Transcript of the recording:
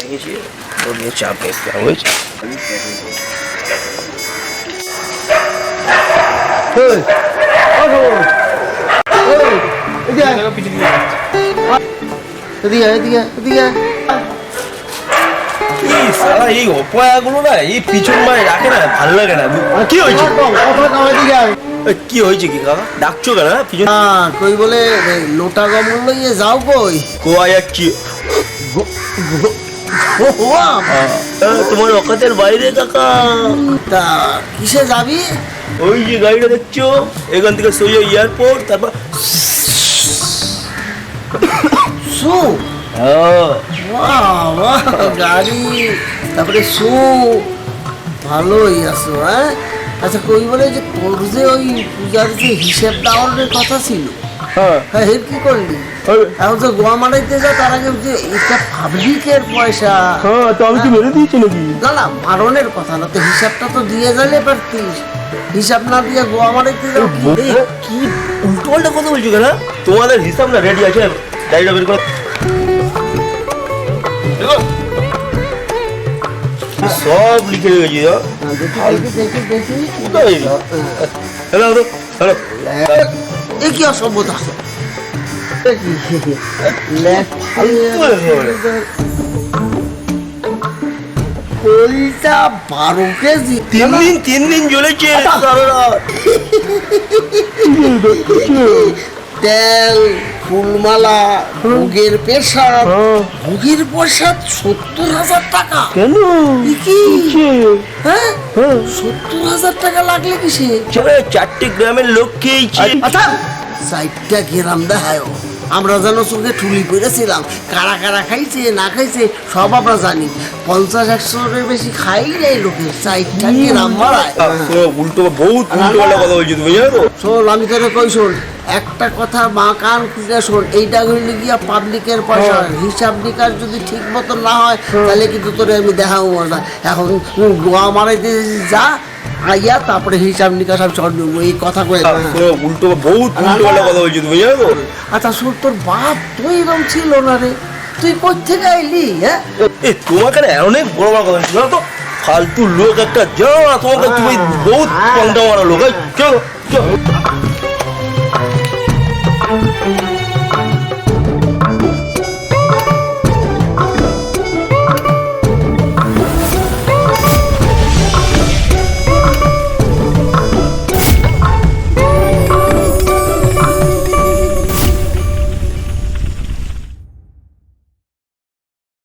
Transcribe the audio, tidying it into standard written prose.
হয়ে গেছি, ওর নিয়ে চাপ এসে হয়েছে। এই অপয়াগুলো না এই পিছন মানে রাখে না, ভালো লাগে না। কি হয়েছে কি হয়েছে কি কাকা ডাকছো কেন পিছন? কই বলে লোটা গমন লইয়ে যাও কই? গোয়া যাচ্ছি। তোমার অকাতের বাইরে কাকা। তা কিসে যাবি? ওই যে গাড়িটা দেখছো, এখান থেকে সোজা এয়ারপোর্ট, তারপর সু গাড়ি, তারপরে সু ভালোই আছো। হ্যাঁ আচ্ছা, কই বলে যে তোর যে ওই পূজার যে হিসেব দেওয়ার কথা ছিল, হ্যাঁ এর কি করলি? এখন তো গোয়া মারাইতে যা, তার আগে যে এটা পাবলিকের পয়সা। হ্যাঁ তো আমি কি মেরে দিয়েছি নাকি? না না, মারণের কথা না, তো হিসাবটা তো দিয়ে যাইলে পারতিস। হিসাব না দিয়ে গোয়া মারাইতে যাও কি উল্টো পাল্টা কথা বলছো কেন? তোমাদের হিসাব না রেডি আছে, ডাইটা বের করো। সব লিখে রেখেছি। হ্যালো হ্যালো, এ কি অসভ্যতা! ওইটা 12 কেজি, 3 দিন জ্বলেছে। তেল, ফুলমালা, ভোগের পেশাব, ভোগের প্রসাদ 70,000 টাকা। কেন কি? হ্যাঁ 70,000 টাকা লাগলে কিসে? 4টে গ্রামের লোক খেয়েছে। আচ্ছা 4টা গ্রাম দেখায়, আমরা যেন চোখে ঠুলি পড়েছিলাম। কারা কারা খাইছে না খাইছে সব আমরা জানি। 50-100-এর বেশি খাই নাই লোকে, 4টা গ্রাম মারায়। উল্টো বহুত উল্টো পাল্টা কথা বলছি তুমি, জানো তো? শোন, আমি তোরে কই শোন, একটা কথা মা কান খুঁজে শোন, এইটা হইলে গিয়া পাবলিকের পয়সা। হিসাব নিকাশ যদি ঠিক মতো না হয় তাহলে কিন্তু তোরে আমি দেখাবো মজা। এখন গোয়া মারাইতে যা আইয়া, তারপরে হিসাব নিকাশ আমি সব নেবো। এই কথা কয়ে উল্টো বহুত উল্টো পাল্টা কথা বলছি তুমি, জানো তো? আচ্ছা শোন, তোর বাপ তো এরকম ছিল না রে, তুই কই থেকে আইলি? হ্যাঁ তোমাকে না অনেক বড় বড় কথা বলছি, জানো তো? ফালতু লোক একটা, জানো না তোমাকে? তুমি বহুত কম দাম লোক। চলো চলো।